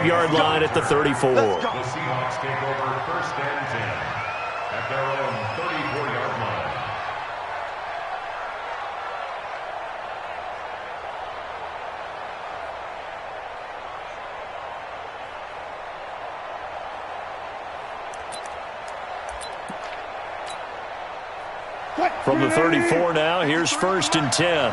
5-yard line at the 34. The Seahawks take over 1st and 10 at their own 34-yard line. From the 34 now, here's 1st and 10.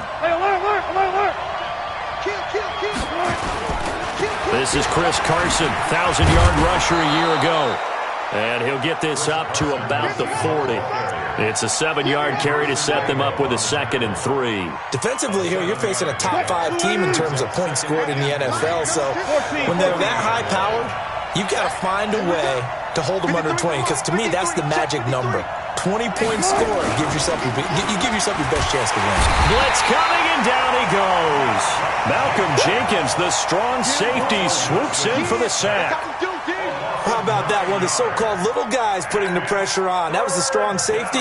This is Chris Carson, 1,000-yard rusher a year ago. And he'll get this up to about the 40. It's a 7-yard carry to set them up with a 2nd and 3. Defensively here, you're facing a top-5 team in terms of points scored in the NFL. So when they're that high-powered, you've got to find a way to hold them under 20. Because to me, that's the magic number. 20-point score. You give yourself your best chance to win. Blitz coming, and down he goes. Malcolm Jenkins, the strong safety, swoops in for the sack. How about that? One of the so-called little guys putting the pressure on. That was the strong safety.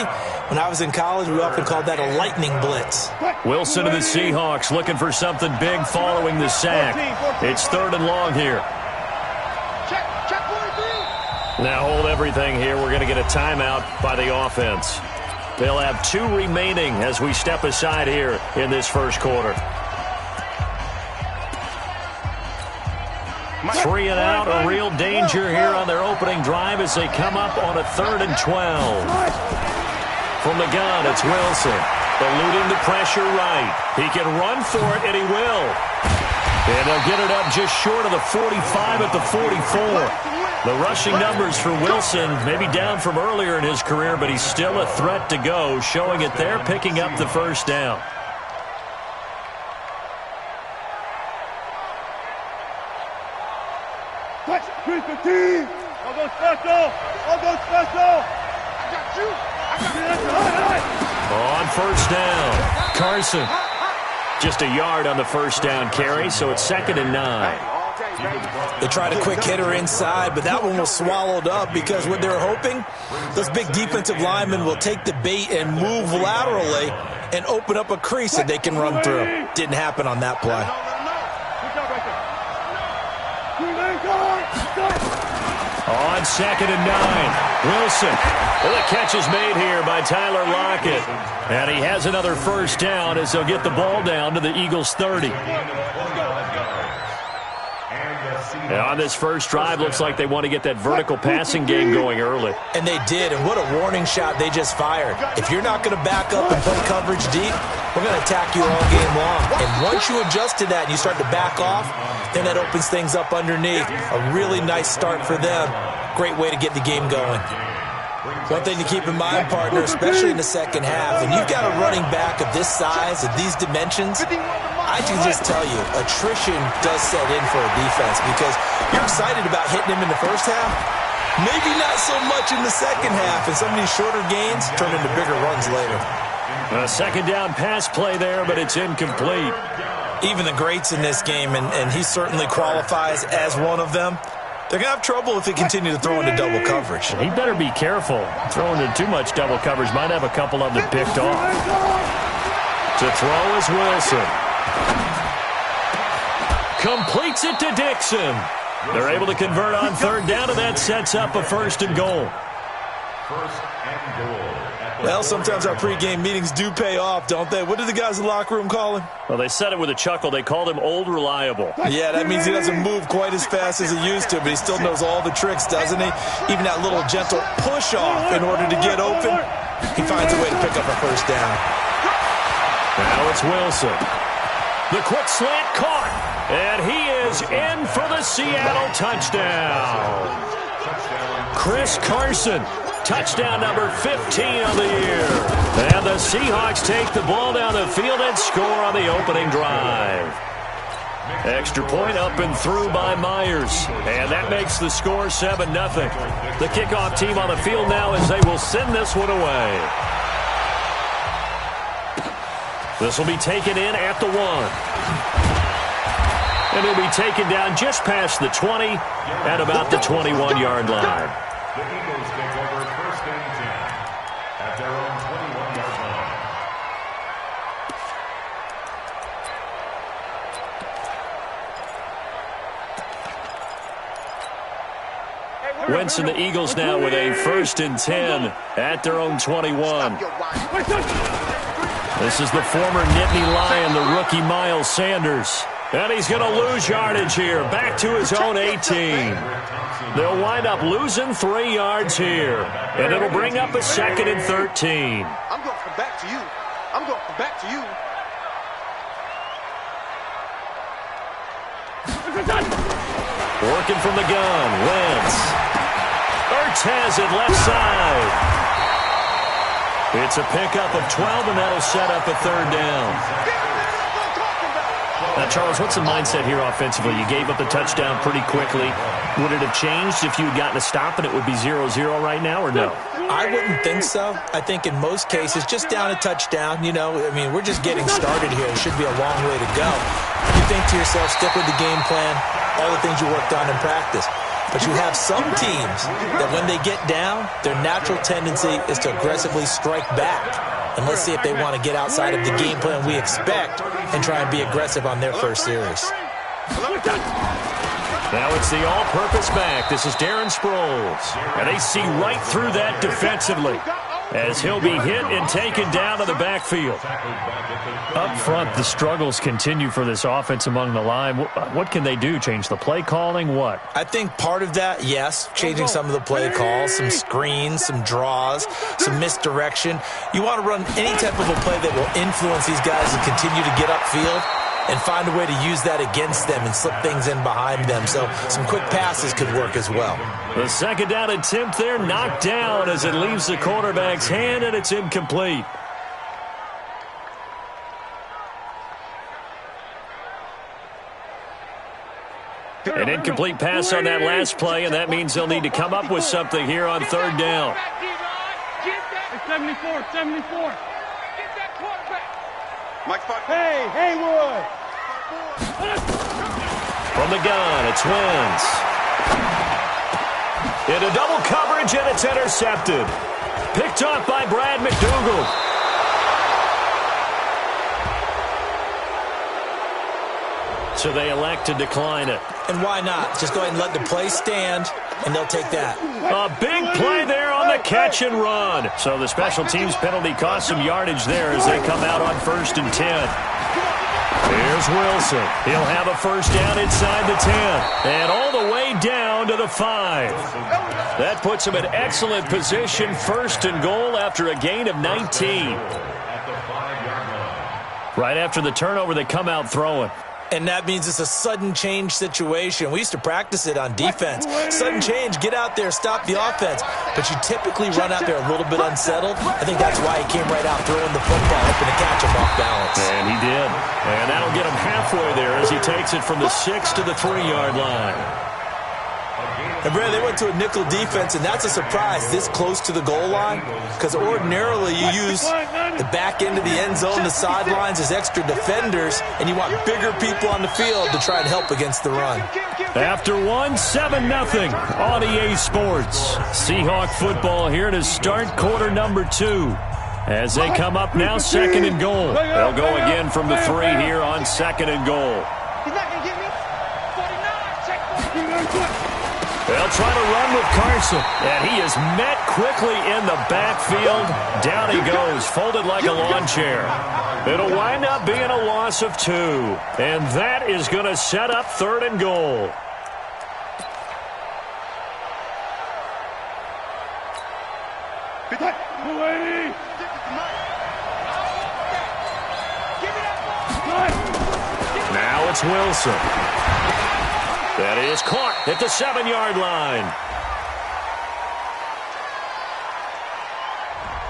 When I was in college, we often called that a lightning blitz. Wilson of the Seahawks looking for something big following the sack. It's 3rd and long here. Now hold everything here. We're going to get a timeout by the offense. They'll have 2 remaining as we step aside here in this first quarter. 3 and out, a real danger here on their opening drive as they come up on a 3rd and 12. From the gun, it's Wilson. Eluding the pressure right. He can run for it, and he will. And they'll get it up just short of the 45 at the 44. The rushing numbers for Wilson maybe down from earlier in his career, but he's still a threat to go, showing it there, picking up the first down. I'll go special. On first down, Carson. Just a yard on the first down carry, so it's 2nd and 9. They tried a quick hitter inside, but that one was swallowed up because what they're hoping, those big defensive linemen will take the bait and move laterally and open up a crease that they can run through. Didn't happen on that play. On 2nd and 9, Wilson. Well, the catch is made here by Tyler Lockett. And he has another first down as they'll get the ball down to the Eagles' 30. And on this first drive, looks like they want to get that vertical passing game going early. And they did, and what a warning shot they just fired. If you're not going to back up and play coverage deep, we're going to attack you all game long. And once you adjust to that and you start to back off, then that opens things up underneath. A really nice start for them. Great way to get the game going. One thing to keep in mind, partner, especially in the second half, when you've got a running back of this size, of these dimensions, I can just tell you, attrition does set in for a defense because you're excited about hitting him in the first half. Maybe not so much in the second half, and some of these shorter gains turn into bigger runs later. A 2nd down pass play there, but it's incomplete. Even the greats in this game, and he certainly qualifies as one of them, they're going to have trouble if they continue to throw into double coverage. He better be careful. Throwing into too much double coverage might have a couple of them picked off. To throw is Wilson. Completes it to Dixon. They're able to convert on 3rd down, and that sets up a 1st and goal. 1st and goal. Well, sometimes our pregame meetings do pay off, don't they? What did the guys in the locker room call him? Well, they said it with a chuckle. They called him Old Reliable. Yeah, that means he doesn't move quite as fast as he used to, but he still knows all the tricks, doesn't he? Even that little gentle push-off in order to get open, he finds a way to pick up a first down. Now it's Wilson. The quick slant caught, and he is in for the Seattle touchdown. Chris Carson. Touchdown number 15 of the year. And the Seahawks take the ball down the field and score on the opening drive. Extra point up and through by Myers. And that makes the score 7-0. The kickoff team on the field now as they will send this one away. This will be taken in at the 1. And it'll be taken down just past the 20 at about the 21-yard line. The Eagles take over 1st and 10 at their own 21-yard line. Wentz and the Eagles now with a 1st and 10 at their own 21. This is the former Nittany Lion, the rookie Miles Sanders. And he's going to lose yardage here, back to his own 18. They'll wind up losing 3 yards here, and it'll bring up a 2nd and 13. I'm going to come back to you. I'm going to come back to you. Working from the gun, Wentz. Ertz has it left side. It's a pickup of 12, and that'll set up a 3rd down. Now, Charles, what's the mindset here offensively? You gave up the touchdown pretty quickly. Would it have changed if you had gotten a stop and it would be 0-0 right now, or no? I wouldn't think so. I think in most cases, just down a touchdown, you know, I mean, we're just getting started here. It should be a long way to go. You think to yourself, stick with the game plan, all the things you worked on in practice. But you have some teams that when they get down, their natural tendency is to aggressively strike back. And let's see if they want to get outside of the game plan we expect and try and be aggressive on their first series. Now it's the all-purpose back. This is Darren Sproles. And they see right through that defensively as he'll be hit and taken down to the backfield. Up front, the struggles continue for this offense among the line. What can they do? Change the play calling? What? I think part of that, yes, changing some of the play calls, some screens, some draws, some misdirection. You want to run any type of a play that will influence these guys and continue to get upfield and find a way to use that against them and slip things in behind them. So some quick passes could work as well. The 2nd down attempt there knocked down as it leaves the quarterback's hand, and it's incomplete. An incomplete pass on that last play, and that means they'll need to come up with something here on 3rd down. 74. Hey, Haywood! From the gun, it's Wentz. Into double coverage, and it's intercepted. Picked off by Brad McDougal. So they elect to decline it. And why not? Just go ahead and let the play stand, and they'll take that. A big play there on the catch and run. So the special teams penalty cost some yardage there as they come out on 1st and 10. Here's Wilson. He'll have a 1st down inside the 10. And all the way down to the 5. That puts him in excellent position, 1st and goal after a gain of 19. Right after the turnover, they come out throwing. And that means it's a sudden change situation. We used to practice it on defense. Sudden change, get out there, stop the offense. But you typically run out there a little bit unsettled. I think that's why he came right out throwing the football, hoping to catch him off balance. And he did. And that'll get him halfway there as he takes it from the 6 to the 3-yard line. And, Brad, they went to a nickel defense, and that's a surprise this close to the goal line because ordinarily you use the back end of the end zone, the sidelines as extra defenders, and you want bigger people on the field to try and help against the run. After one, 7-0 on EA Sports. Seahawk football here to start quarter number 2. As they come up now, 2nd and goal. They'll go again from the 3 here on 2nd and goal. He's not going to get me. 49, check 49. They'll try to run with Carson, and he is met quickly in the backfield. Down he goes, folded like a lawn chair. It'll wind up being a loss of 2, and that is going to set up 3rd and goal. Now it's Wilson. That is caught at the 7-yard line.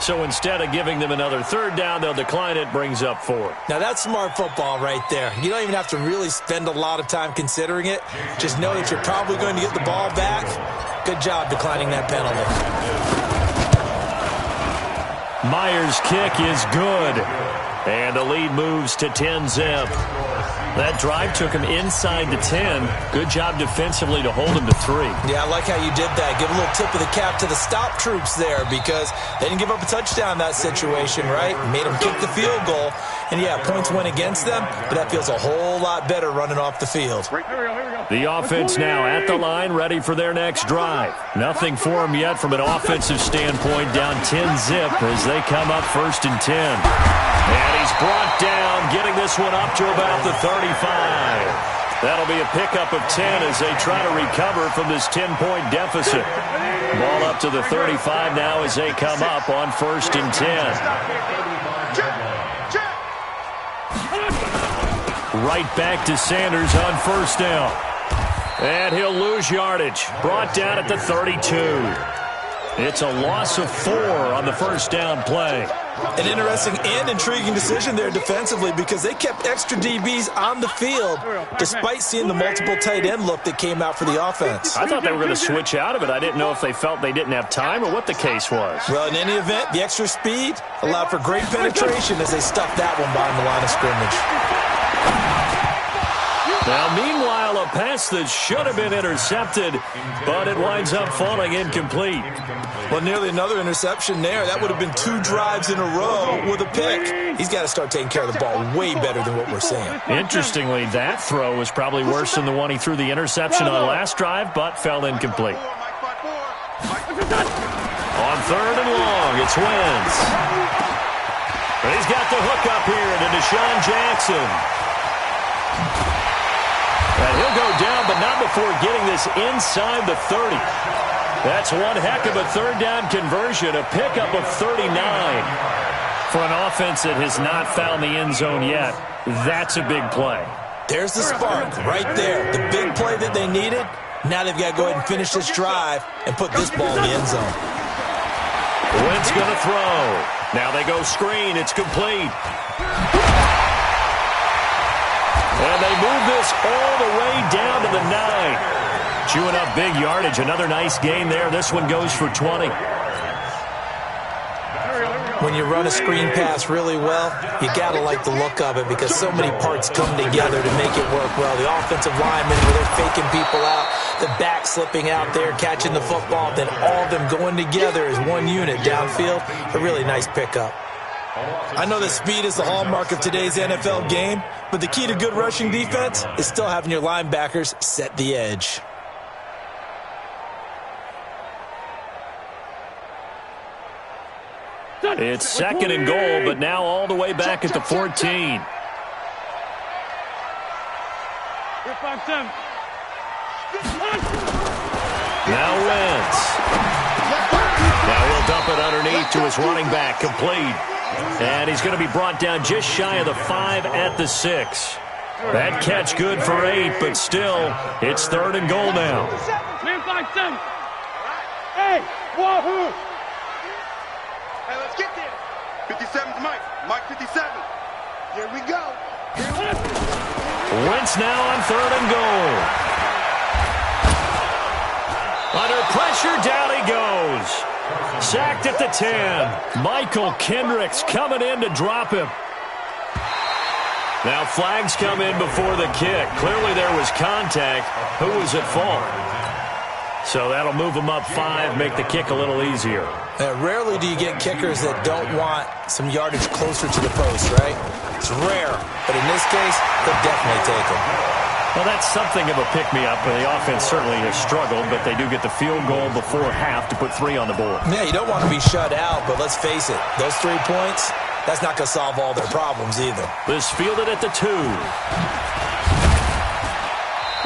So instead of giving them another 3rd down, they'll decline it, brings up 4. Now that's smart football right there. You don't even have to really spend a lot of time considering it. Just know that you're probably going to get the ball back. Good job declining that penalty. Myers' kick is good. And the lead moves to 10-zip. That drive took him inside the 10. Good job defensively to hold him to 3. Yeah, I like how you did that. Give a little tip of the cap to the stop troops there because they didn't give up a touchdown in that situation, right? Made them kick the field goal. And, yeah, points went against them, but that feels a whole lot better running off the field. The offense now at the line, ready for their next drive. Nothing for them yet from an offensive standpoint, down 10-zip as they come up 1st and 10. And he's brought down, getting this one up to about the 35. That'll be a pickup of 10 as they try to recover from this 10-point deficit. Ball up to the 35 now as they come up on 1st and 10. Right back to Sanders on 1st down. And he'll lose yardage. Brought down at the 32. It's a loss of 4 on the 1st down play. An interesting and intriguing decision there defensively because they kept extra DBs on the field despite seeing the multiple tight end look that came out for the offense. I thought they were going to switch out of it. I didn't know if they felt they didn't have time or what the case was. Well, in any event, the extra speed allowed for great penetration as they stuffed that one behind the line of scrimmage. Now, meanwhile, a pass that should have been intercepted, but it winds up falling incomplete. Well, nearly another interception there. That would have been 2 drives in a row with a pick. He's got to start taking care of the ball way better than what we're seeing. Interestingly, that throw was probably worse than the one he threw the interception on last drive, but fell incomplete. On 3rd and long, it's Wentz. But he's got the hook up here to Deshaun Jackson. And he'll go down, but not before getting this inside the 30. That's one heck of a 3rd down conversion, a pickup of 39. For an offense that has not found the end zone yet, that's a big play. There's the spark right there. The big play that they needed. Now they've got to go ahead and finish this drive and put this ball in the end zone. Wentz going to throw. Now they go screen. It's complete. And they move this all the way down to the 9. Chewing up big yardage. Another nice gain there. This one goes for 20. When you run a screen pass really well, you got to like the look of it because so many parts come together to make it work well. The offensive linemen, where they're faking people out, the back slipping out there, catching the football, then all of them going together as one unit downfield. A really nice pickup. I know that speed is the hallmark of today's NFL game, but the key to good rushing defense is still having your linebackers set the edge. It's 2nd and goal, but now all the way back at the 14. Now Wentz. Now he'll dump it underneath to his running back, complete. And he's going to be brought down just shy of the 5 at the 6. That catch good for 8, but still, it's 3rd and goal now. Hey, wahoo! Hey, let's get there. 57's Mike. Mike 57. Here we go. Wentz now on 3rd and goal. Under pressure, down he goes. Sacked at the 10. Michael Kendricks coming in to drop him. Now flags come in before the kick. Clearly there was contact. Who was at fault? So that'll move them up 5, make the kick a little easier. Rarely do you get kickers that don't want some yardage closer to the post, right? It's rare, but in this case, they'll definitely take it. Well, that's something of a pick-me-up. The offense certainly has struggled, but they do get the field goal before half to put 3 on the board. Yeah, you don't want to be shut out, but let's face it, those 3 points, that's not going to solve all their problems either. This fielded at the 2.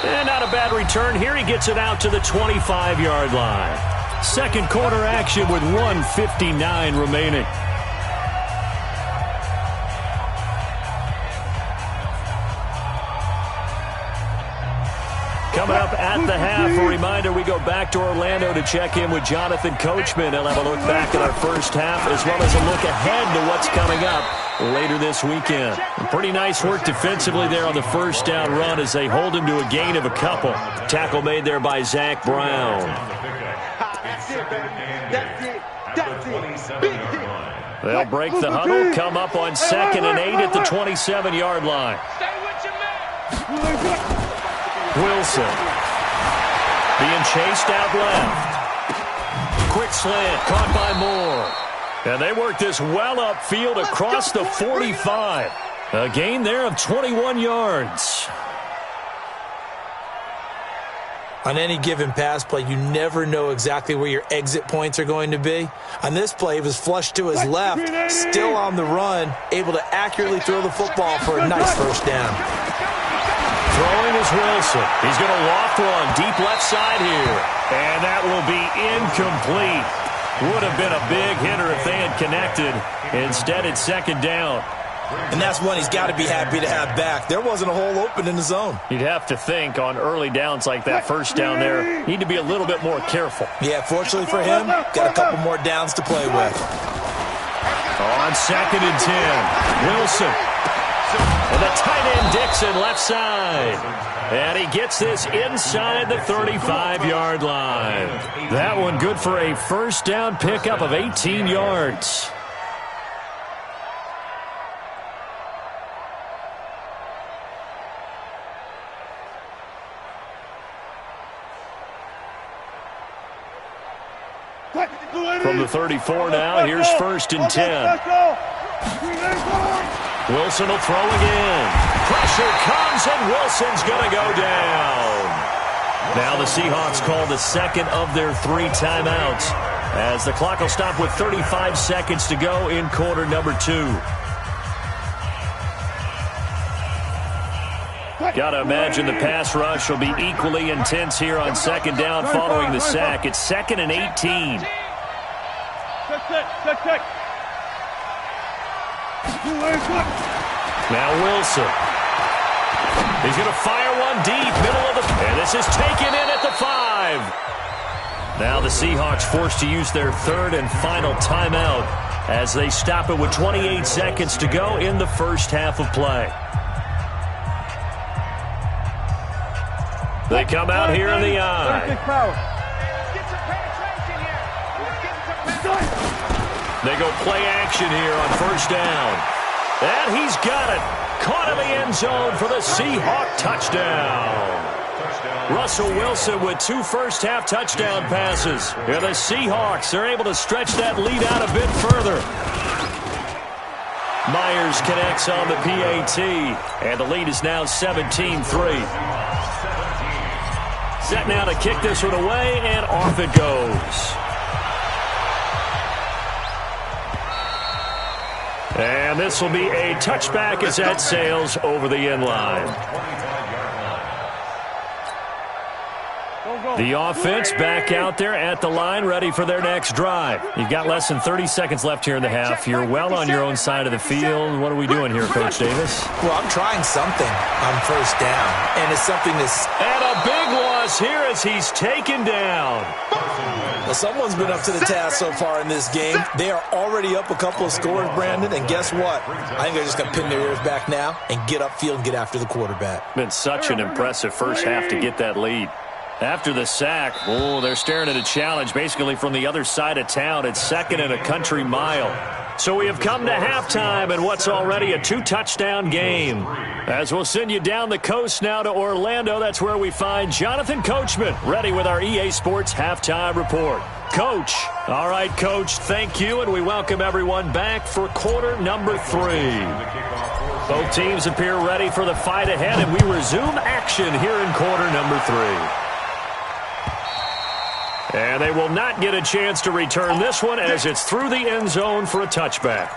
And not a bad return. Here he gets it out to the 25-yard line. Second quarter action with 1:59 remaining. Coming up at the half, a reminder, we go back to Orlando to check in with Jonathan Coachman. He'll have a look back at our first half as well as a look ahead to what's coming up later this weekend. Pretty nice work defensively there on the first down run as they hold him to a gain of a couple. Tackle made there by Zach Brown. They'll break the huddle, come up on 2nd and 8 at the 27-yard line. Wilson. Being chased out left. Quick slant, caught by Moore. And they work this well upfield across the 45. A gain there of 21 yards. On any given pass play, you never know exactly where your exit points are going to be. On this play, he was flushed to his left, still on the run, able to accurately throw the football for a nice first down. Throwing is Wilson. He's going to loft one deep left side here. And that will be incomplete. Would have been a big hitter if they had connected. Instead, it's second down. And that's one he's got to be happy to have back. There wasn't a hole open in the zone. You'd have to think on early downs like that first down there, need to be a little bit more careful. Yeah, fortunately for him, got a couple more downs to play with. On 2nd and 10, Wilson. And the tight end Dixon left side. And he gets this inside the 35-yard line. That one good for a first down pickup of 18 yards. From the 34 now, here's 1st and 10. Wilson will throw again. Pressure comes, and Wilson's going to go down. Now the Seahawks call the second of their 3 timeouts, as the clock will stop with 35 seconds to go in quarter number 2. Got to imagine the pass rush will be equally intense here on second down following the sack. It's 2nd and 18. Now Wilson. He's going to fire one deep, middle of the... And this is taken in at the 5. Now the Seahawks forced to use their 3rd and final timeout as they stop it with 28 seconds to go in the first half of play. They come out here in the eye. They go play action here on first down. And he's got it. Caught in the end zone for the Seahawk touchdown. Russell Wilson with 2 first-half touchdown passes. And the Seahawks are able to stretch that lead out a bit further. Myers connects on the PAT. And the lead is now 17-3. Set now to kick this one away, and off it goes. And this will be a touchback as that sails over the end line. The offense back out there at the line, ready for their next drive. You've got less than 30 seconds left here in the half. You're well on your own side of the field. What are we doing here, Coach Davis? Well, I'm trying something on first down, and it's something that's... And a big loss here as he's taken down. Well, someone's been up to the task so far in this game. They are already up a couple of scores, Brandon, and guess what? I think they're just going to pin their ears back now and get upfield and get after the quarterback. Been such an impressive first half to get that lead. After the sack, they're staring at a challenge basically from the other side of town. It's 2nd and a country mile. So we have come to halftime in what's already a 2-touchdown game. As we'll send you down the coast now to Orlando, that's where we find Jonathan Coachman, ready with our EA Sports Halftime Report. Coach. All right, Coach, thank you, and we welcome everyone back for quarter number 3. Both teams appear ready for the fight ahead, and we resume action here in quarter number 3. And they will not get a chance to return this one as it's through the end zone for a touchback.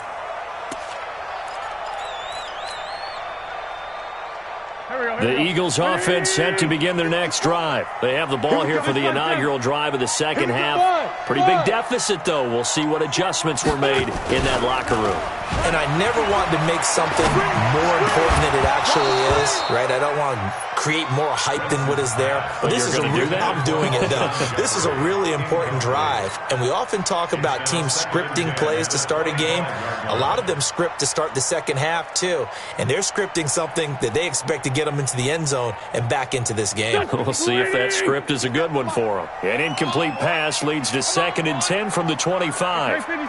The Eagles offense set to begin their next drive. They have the ball here for the inaugural drive of the second half. Pretty big deficit, though. We'll see what adjustments were made in that locker room. And I never want to make something more important than it actually is, right? I don't want to create more hype than what is there. But this is I'm doing it, though. This is a really important drive, and we often talk about teams scripting plays to start a game. A lot of them script to start the second half, too, and they're scripting something that they expect to get them into the end zone and back into this game. We'll see if that script is a good one for them. An incomplete pass leads to 2nd and 10 from the 25. Don't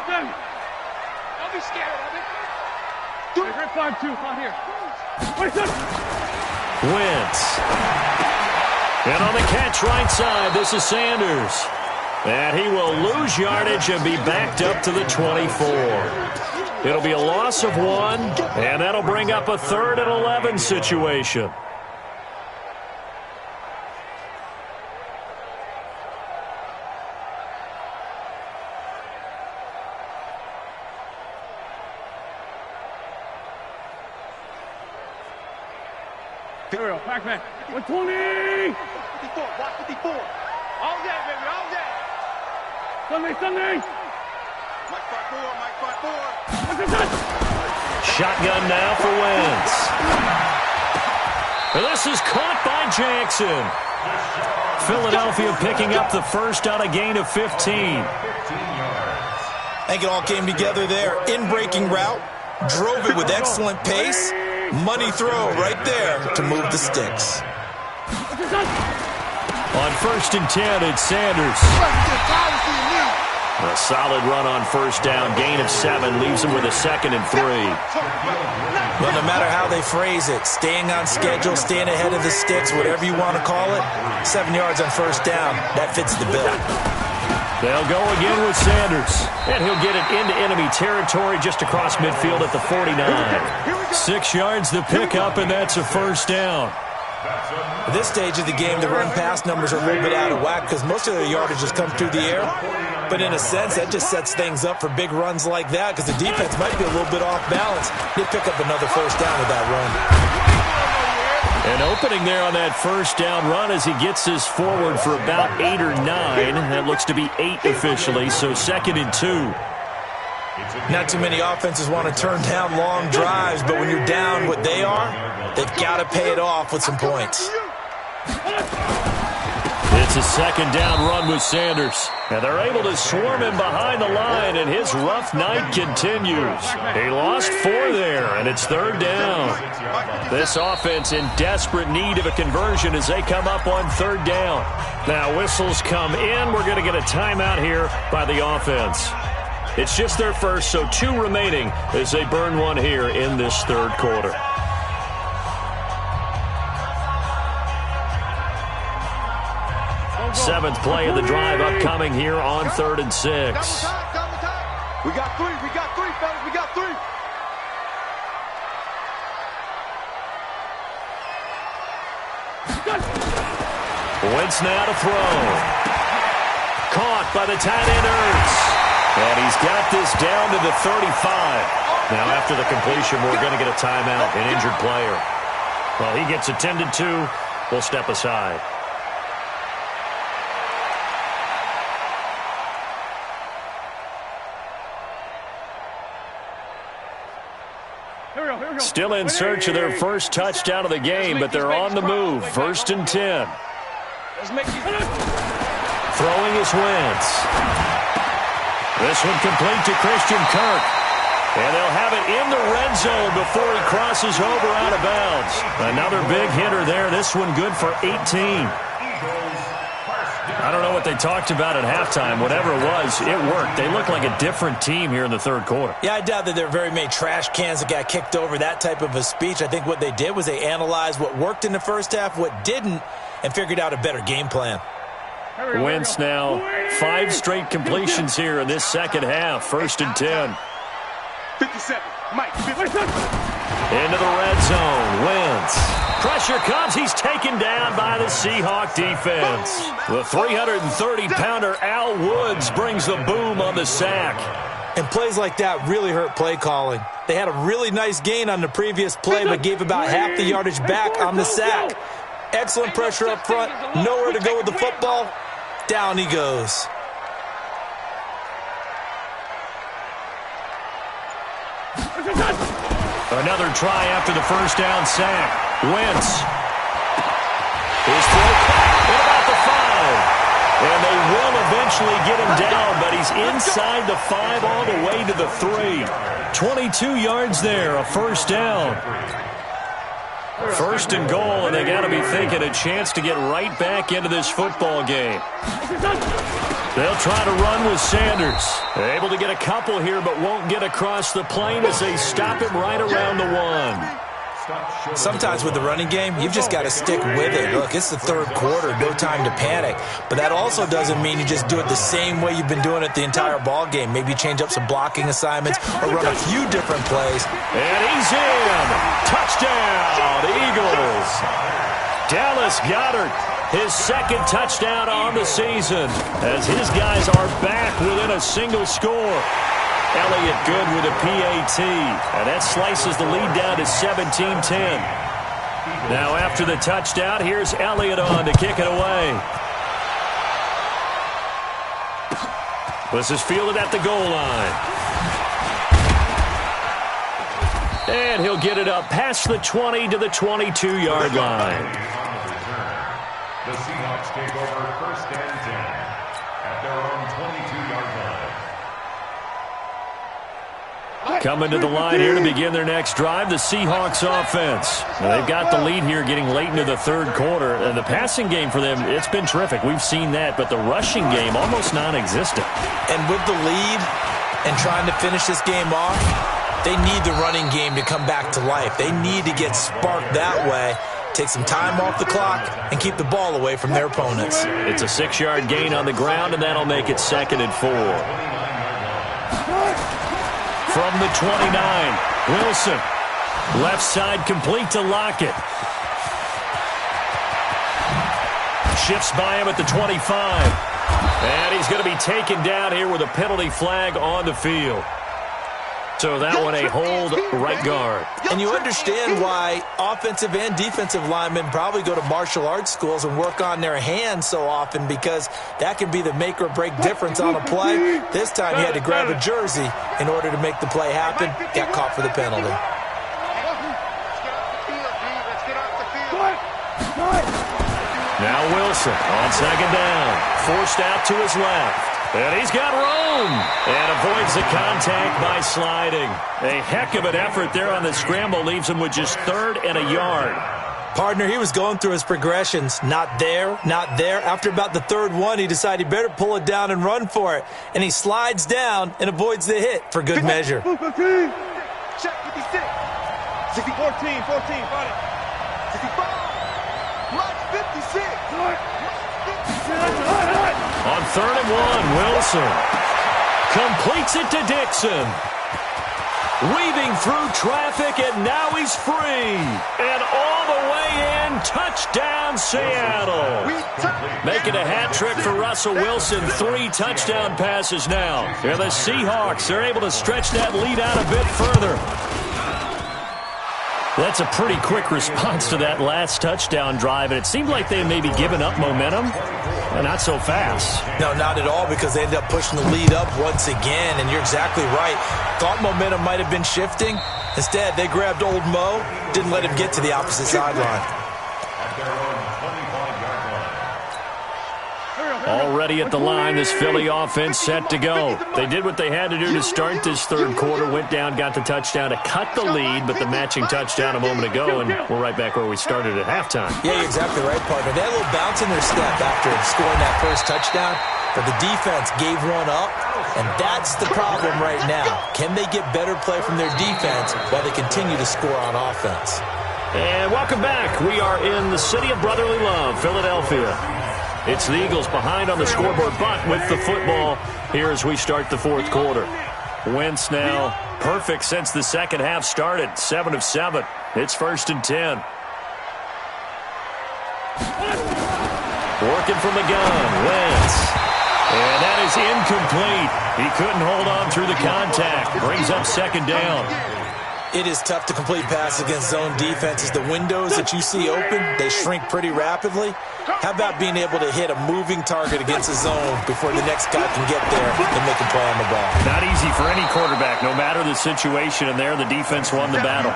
be scared of it. 5-2, on here. Wentz. And on the catch right side, this is Sanders. And he will lose yardage and be backed up to the 24. It'll be a loss of 1, and that'll bring up a 3rd and 11 situation. Ariel, Pac-Man, 120! 54, block 54. All day, baby, all day! Sunday! Mike 5-4, Mike 5-4. What's this? Shotgun now for Wentz. And this is caught by Jackson. Philadelphia picking up the first on a gain of 15. 15 yards. I think it all came together there. In-breaking route, drove it with excellent pace. Money throw right there to move the sticks. On 1st and 10, it's Sanders. A solid run on first down. Gain of 7 leaves him with a 2nd and 3. Well, no matter how they phrase it, staying on schedule, staying ahead of the sticks, whatever you want to call it, 7 yards on first down, that fits the bill. They'll go again with Sanders. And he'll get it into enemy territory just across midfield at the 49. 6 yards the pickup, and that's a first down. At this stage of the game, the run-pass numbers are a little bit out of whack because most of their yardage has come through the air. But in a sense, that just sets things up for big runs like that because the defense might be a little bit off balance. They pick up another first down with that run. An opening there on that first down run as he gets this forward for about 8 or 9. That looks to be 8 officially, so 2nd and 2. Not too many offenses want to turn down long drives, but when you're down what they are, they've got to pay it off with some points. It's a 2nd down run with Sanders. And they're able to swarm him behind the line, and his rough night continues. He lost 4 there, and it's 3rd down. This offense in desperate need of a conversion as they come up on 3rd down. Now whistles come in. We're going to get a timeout here by the offense. It's just their first, so 2 remaining as they burn 1 here in this 3rd quarter. Seventh play of the drive upcoming here on 3rd and 6. We got 3, fellas, we got 3. Wentz now to throw. Caught by the tight end Ertz. And he's got this down to the 35. Now after the completion, we're going to get a timeout, an injured player. Well, he gets attended to. We'll step aside. Still in search of their first touchdown of the game, but they're on the move. 1st and 10. Throwing is Wentz. This one complete to Christian Kirk. And they'll have it in the red zone before he crosses over out of bounds. Another big hitter there. This one good for 18. I don't know what they talked about at halftime. Whatever it was, it worked. They look like a different team here in the 3rd quarter. Yeah, I doubt that there are very many trash cans that got kicked over, that type of a speech. I think what they did was they analyzed what worked in the first half, what didn't, and figured out a better game plan. Wentz now 5 straight completions here in this 2nd half. 1st and 10. 57, Mike. 57. Into the red zone. Wentz. Pressure comes. He's taken down by the Seahawk defense. The 330-pounder Al Woods brings the boom on the sack. And plays like that really hurt play calling. They had a really nice gain on the previous play, but gave about half the yardage back on the sack. Excellent pressure up front. Nowhere to go with the football. Down he goes. Another try after the first down sack. Wentz. His throw at about the 5. And they will eventually get him down, but he's inside the 5 all the way to the 3. 22 yards there, a first down. 1st and goal, and they got to be thinking a chance to get right back into this football game. They'll try to run with Sanders. They're able to get a couple here, but won't get across the plane as they stop him right around the 1. Sometimes with the running game, you've just got to stick with it. Look, it's the third quarter, no time to panic. But that also doesn't mean you just do it the same way you've been doing it the entire ball game. Maybe change up some blocking assignments or run a few different plays. And he's in. Touchdown, Eagles. Dallas Goedert, his second touchdown on the season, as his guys are back within a single score. Elliott good with a PAT, and that slices the lead down to 17-10. Now after the touchdown, here's Elliott on to kick it away. This is fielded at the goal line. And he'll get it up past the 20 to the 22-yard line. The Seahawks take over first and 10 at their own 22-yard line. Coming to the line here to begin their next drive, the Seahawks offense. Now, they've got the lead here getting late into the third quarter. And the passing game for them, it's been terrific. We've seen that, but the rushing game almost non-existent. And with the lead and trying to finish this game off, they need the running game to come back to life. They need to get sparked that way, take some time off the clock, and keep the ball away from their opponents. It's a 6-yard gain on the ground, and that'll make it 2nd and 4. From the 29, Wilson. Left side complete to Lockett. Shifts by him at the 25. And he's going to be taken down here with a penalty flag on the field. So that one a hold right guard. And you understand why offensive and defensive linemen probably go to martial arts schools and work on their hands so often, because that can be the make or break difference on a play. This time he had to grab a jersey in order to make the play happen. Got caught for the penalty. Now Wilson on 2nd down. Forced out to his left. And he's got room and avoids the contact by sliding. A heck of an effort there on the scramble. Leaves him with just 3rd and a yard. Partner, he was going through his progressions. Not there, not there. After about the 3rd one, he decided he better pull it down and run for it. And he slides down and avoids the hit for good measure. Check 56. 14, 14, fight it. 65. Watch 56. On 3rd and 1, Wilson completes it to Dixon. Weaving through traffic, and now he's free. And all the way in, touchdown Seattle. Making a hat trick for Russell Wilson. 3 touchdown passes now. And the Seahawks are able to stretch that lead out a bit further. That's a pretty quick response to that last touchdown drive, and it seemed like they may be giving up momentum. Not so fast. No, not at all, because they ended up pushing the lead up once again, and you're exactly right. Thought momentum might have been shifting. Instead, they grabbed old Mo, didn't let him get to the opposite sideline. Already at the line, this Philly offense set to go. They did what they had to do to start this third quarter. Went down, got the touchdown to cut the lead, but the matching touchdown a moment ago, and we're right back where we started at halftime. Yeah, you're exactly right, partner. They had a little bounce in their step after scoring that first touchdown, but the defense gave one up, and that's the problem right now. Can they get better play from their defense while they continue to score on offense? And welcome back. We are in the city of brotherly love, Philadelphia. It's the Eagles behind on the scoreboard, but with the football here as we start the fourth quarter. Wentz now perfect since the second half started. 7 of 7. It's 1st and 10. Working from the gun, Wentz. And that is incomplete. He couldn't hold on through the contact. Brings up 2nd down. It is tough to complete passes against zone defenses. The windows that you see open, they shrink pretty rapidly. How about being able to hit a moving target against a zone before the next guy can get there and make a play on the ball? Not easy for any quarterback, no matter the situation, and there the defense won the battle.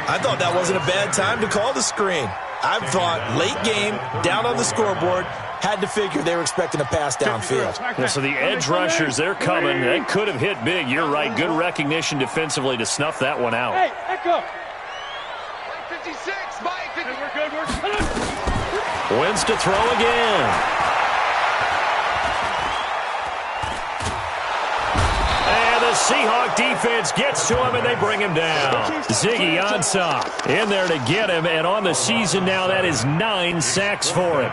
I thought that wasn't a bad time to call the screen. I thought late game, down on the scoreboard, had to figure they were expecting a pass downfield. Yeah, so the edge rushers, they're coming. They could have hit big. You're right. Good recognition defensively to snuff that one out. Hey, echo. 56, Mike. We're good. Wins to throw again. And the Seahawk defense gets to him, and they bring him down. Ziggy Ansah in there to get him, and on the season now, that is 9 sacks for him.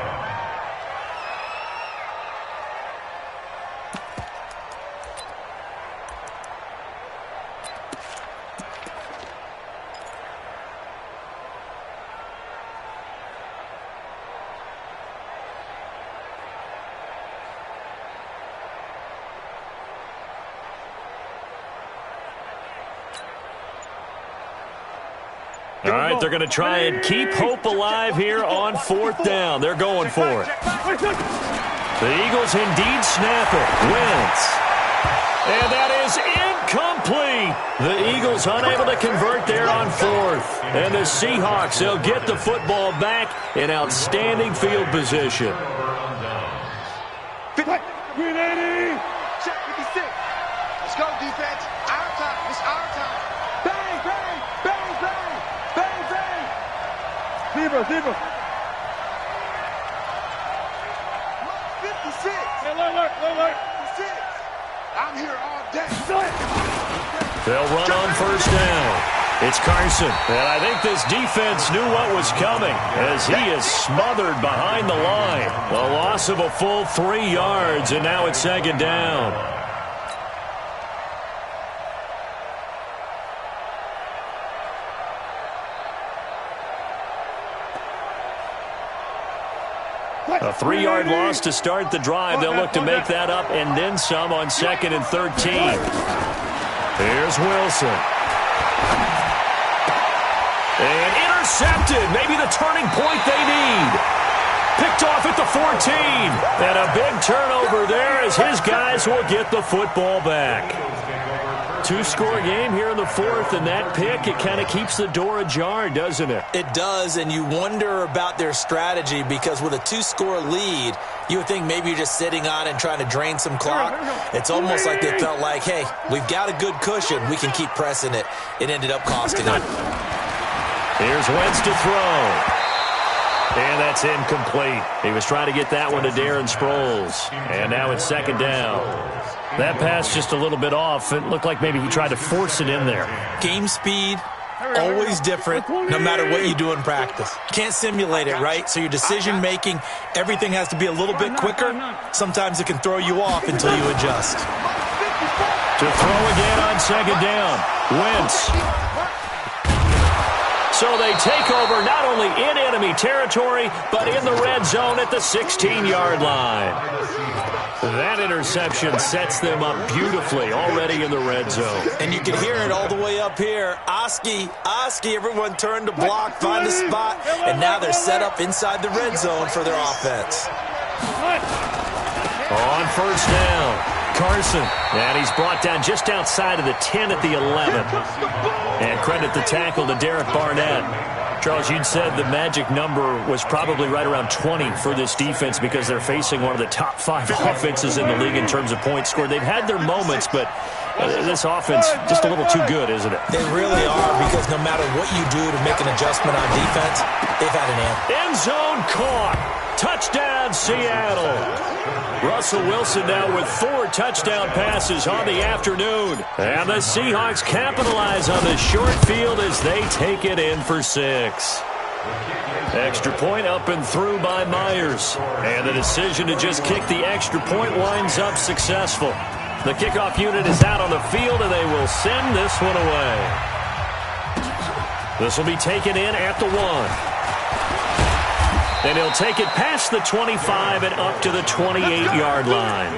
All right, they're going to try and keep hope alive here on 4th down. They're going for it. The Eagles indeed snap it. Wins. And that is incomplete. The Eagles unable to convert there on 4th. And the Seahawks, they'll get the football back in outstanding field position. Green 80. Check 56. Let's go, defense. Our time. It's our time. Bang, bang, bang, bang. Bang, bang. Zebra. 56. Hey, look. 56. I'm here all day. They'll run on 1st down. It's Carson. And I think this defense knew what was coming as he is smothered behind the line. A loss of a full 3 yards, and now it's 2nd down. A 3-yard loss to start the drive. They'll look to make that up and then some on 2nd and 13. Here's Wilson. And intercepted. Maybe the turning point they need. Picked off at the 14. And a big turnover there as his guys will get the football back. 2-score game here in the 4th, and that pick, it kind of keeps the door ajar, doesn't it? It does, and you wonder about their strategy because with a 2-score lead, you would think maybe you're just sitting on and trying to drain some clock. It's almost like they felt like, hey, we've got a good cushion. We can keep pressing it. It ended up costing them. Here's Wentz to throw. And that's incomplete. He was trying to get that one to Darren Sproles. And now it's 2nd down. That pass just a little bit off. It looked like maybe he tried to force it in there. Game speed, always different, no matter what you do in practice. Can't simulate it, right? So your decision-making, everything has to be a little bit quicker. Sometimes it can throw you off until you adjust. To throw again on 2nd down. Wentz. So they take over not only in enemy territory, but in the red zone at the 16-yard line. That interception sets them up beautifully already in the red zone. And you can hear it all the way up here. Oski, everyone turned to block, find a spot, and now they're set up inside the red zone for their offense. On 1st down, Carson. And he's brought down just outside of the 10 at the 11. And credit the tackle to Derek Barnett. Charles, you'd said the magic number was probably right around 20 for this defense because they're facing one of the top 5 offenses in the league in terms of points scored. They've had their moments, but this offense just a little too good, isn't it? They really are because no matter what you do to make an adjustment on defense, they've had an answer. End zone caught. Touchdown, Seattle. Russell Wilson now with 4 touchdown passes on the afternoon. And the Seahawks capitalize on the short field as they take it in for 6. Extra point up and through by Myers. And the decision to just kick the extra point winds up successful. The kickoff unit is out on the field, and they will send this one away. This will be taken in at the 1. And he'll take it past the 25 and up to the 28-yard line.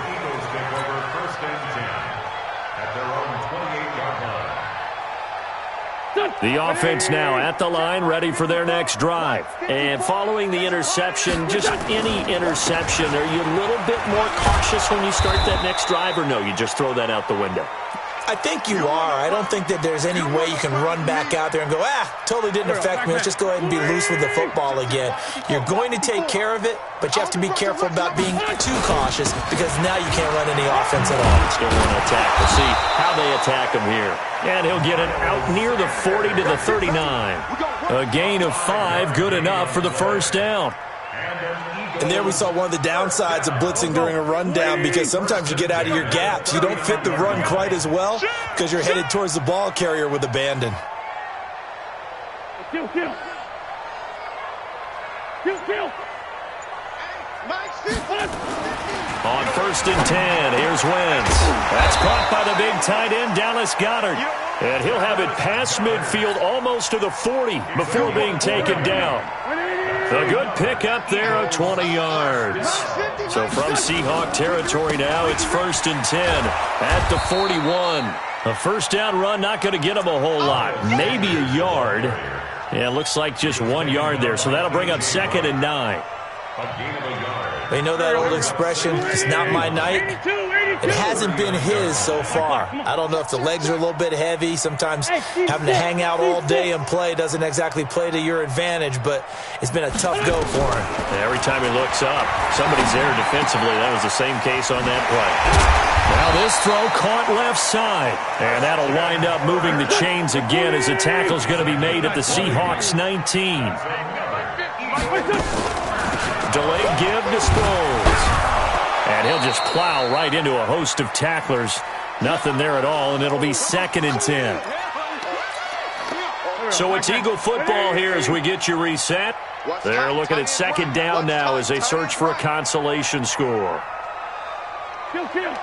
The offense now at the line, ready for their next drive. And following the interception, just any interception, are you a little bit more cautious when you start that next drive, or no, you just throw that out the window? I think you are. I don't think that there's any way you can run back out there and go, totally didn't affect me. Let's just go ahead and be loose with the football again. You're going to take care of it, but you have to be careful about being too cautious because now you can't run any offense at all. Still want to attack. We'll see how they attack him here. And he'll get it out near the 40 to the 39. A gain of 5, good enough for the 1st down. And there we saw one of the downsides of blitzing during a rundown, because sometimes you get out of your gaps. You don't fit the run quite as well because you're headed towards the ball carrier with abandon. On 1st and 10, here's Wentz. That's caught by the big tight end, Dallas Goedert. And he'll have it past midfield, almost to the 40, before being taken down. A good pick up there of 20 yards. So from Seahawk territory now, it's 1st and 10 at the 41. A first down run, not going to get him a whole lot. Maybe a yard. Yeah, it looks like just 1 yard there. So that'll bring up 2nd and 9. They know that old expression, it's not my night. It hasn't been his so far. I don't know if the legs are a little bit heavy. Sometimes having to hang out all day and play doesn't exactly play to your advantage, but it's been a tough go for him. Every time he looks up, somebody's there defensively. That was the same case on that play. Now this throw caught left side, and that'll wind up moving the chains again as the tackle's going to be made at the Seahawks 19. Delayed give to Sproles. And he'll just plow right into a host of tacklers. Nothing there at all, and it'll be 2nd and 10. So it's Eagle football here as we get you reset. They're looking at 2nd down now as they search for a consolation score. Looking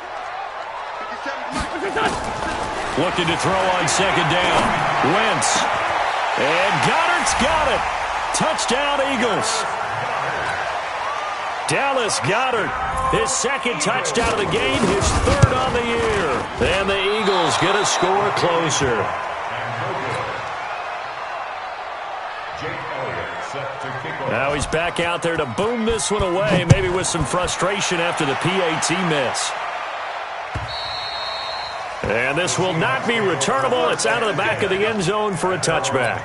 to throw on 2nd down. Wentz. And Goddard's got it. Touchdown, Eagles. Dallas Goedert, his 2nd touchdown of the game, his 3rd on the year. And the Eagles get a score closer. Now he's back out there to boom this one away, maybe with some frustration after the PAT miss. And this will not be returnable. It's out of the back of the end zone for a touchback.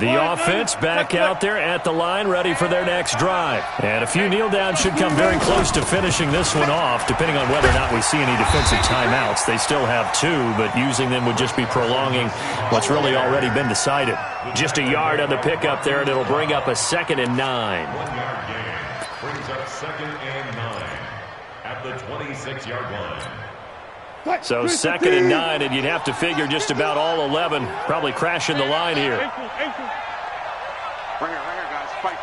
The offense back out there at the line, ready for their next drive. And a few kneel downs should come very close to finishing this one off, depending on whether or not we see any defensive timeouts. They still have 2, but using them would just be prolonging what's really already been decided. Just a yard on the pickup there, and it'll bring up a 2nd and 9. 1 yard gain brings up 2nd and 9 at the 26-yard line. So 2nd and 9, and you'd have to figure just about all 11 probably crashing the line here. Right here, guys. Fight.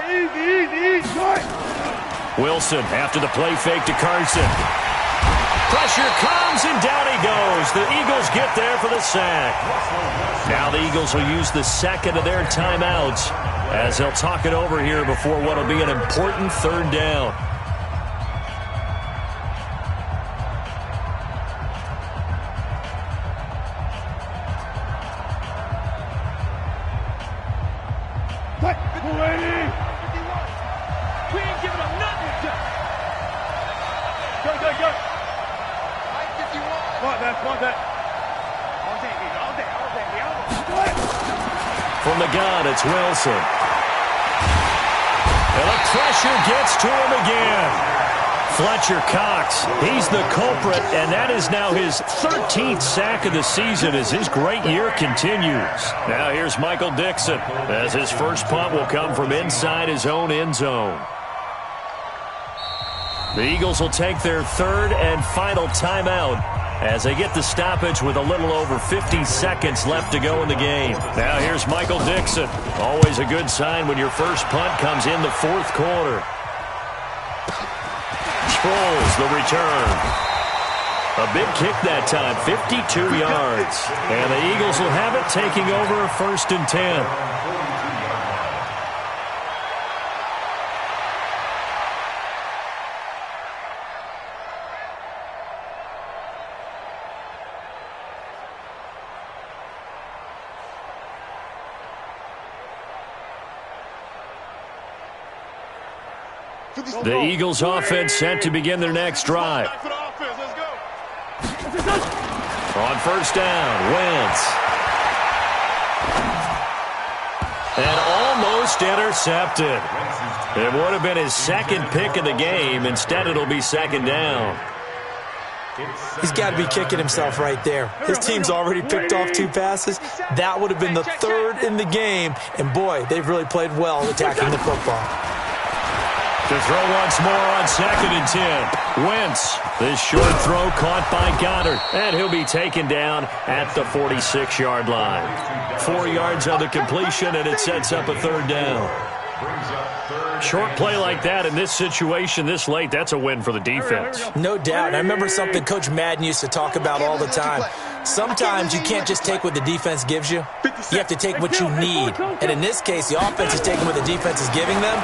Easy. Wilson after the play fake to Carson. Pressure comes, and down he goes. The Eagles get there for the sack. Now the Eagles will use the 2nd of their timeouts as they'll talk it over here before what will be an important 3rd down. We ain't giving them nothing. Go. Want that. All day. From the gun, it's Wilson. And the pressure gets to him again. Fletcher Cox, he's the culprit, and that is now his 13th sack of the season as his great year continues. Now here's Michael Dixon as his first punt will come from inside his own end zone. The Eagles will take their 3rd and final timeout as they get the stoppage with a little over 50 seconds left to go in the game. Now here's Michael Dixon. Always a good sign when your first punt comes in the 4th quarter. Sproles, the return. A big kick that time, 52 yards. And the Eagles will have it, taking over 1st and 10. The Eagles offense set to begin their next drive. On 1st down, Wentz. And almost intercepted. It would have been his 2nd pick of the game. Instead, it'll be 2nd down. He's got to be kicking himself right there. His team's already picked off 2 passes. That would have been the 3rd in the game. And, boy, they've really played well attacking the football. To throw once more on 2nd and 10. Wentz. This short throw caught by Goddard. And he'll be taken down at the 46-yard line. 4 yards on the completion, and it sets up a 3rd down. Short play like that in this situation this late, that's a win for the defense. No doubt. I remember something Coach Madden used to talk about all the time. Sometimes you can't just take what the defense gives you. You have to take what you need. And in this case, the offense is taking what the defense is giving them,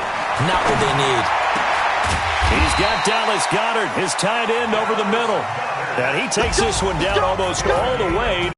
not what they need. He's got Dallas Goedert, his tight end, over the middle. And he takes this one down almost all the way.